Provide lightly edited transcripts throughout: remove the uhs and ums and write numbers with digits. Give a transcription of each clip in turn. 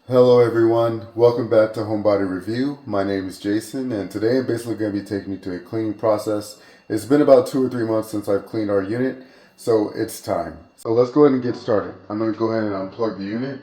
Hello everyone, welcome back to Homebody Review. My name is Jason and today I'm basically going to be taking you to a cleaning process. It's been about 2 or 3 months since I've cleaned our unit, so it's time. So let's go ahead and get started. I'm going to go ahead and unplug the unit.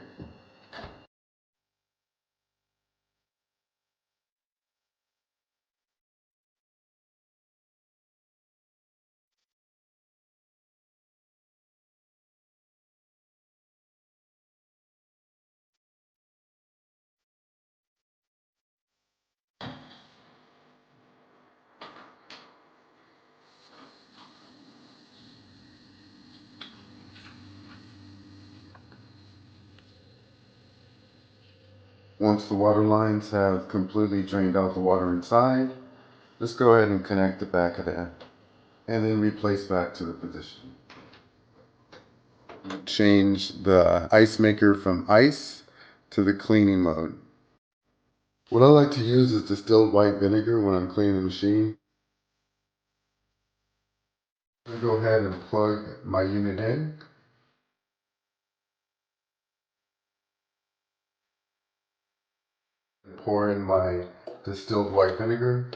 Once the water lines have completely drained out the water inside, let's go ahead and connect the back of that and then replace back to the position. Change the ice maker from ice to the cleaning mode. What I like to use is distilled white vinegar when I'm cleaning the machine. I'm going to go ahead and plug my unit in. Pour in my distilled white vinegar.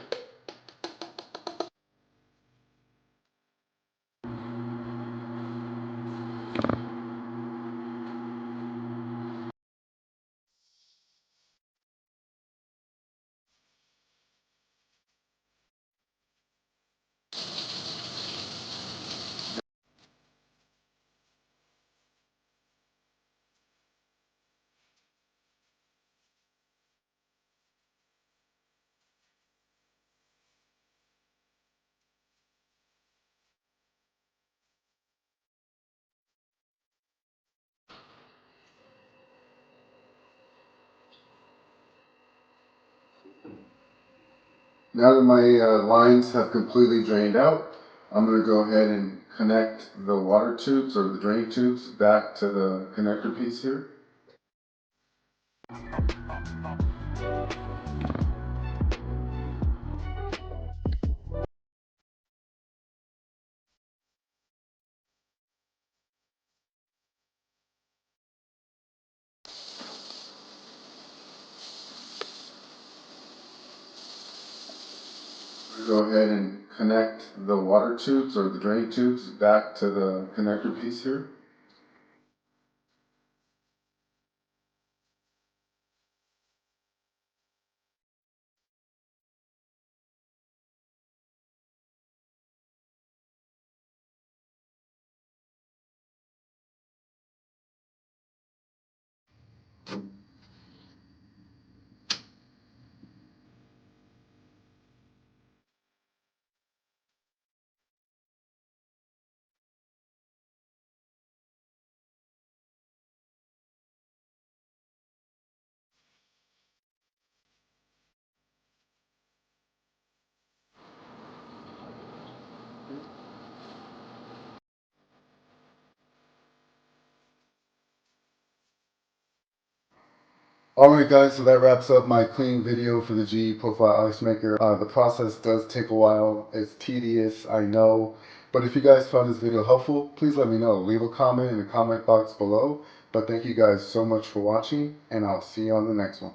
Now that my lines have completely drained out, I'm going to go ahead and connect the water tubes or the drain tubes back to the connector piece here. Go ahead and connect the water tubes or the drain tubes back to the connector piece here. Alright guys, so that wraps up my cleaning video for the GE Profile Ice Maker. The process does take a while. It's tedious, I know. But if you guys found this video helpful, please let me know. Leave a comment in the comment box below. But thank you guys so much for watching, and I'll see you on the next one.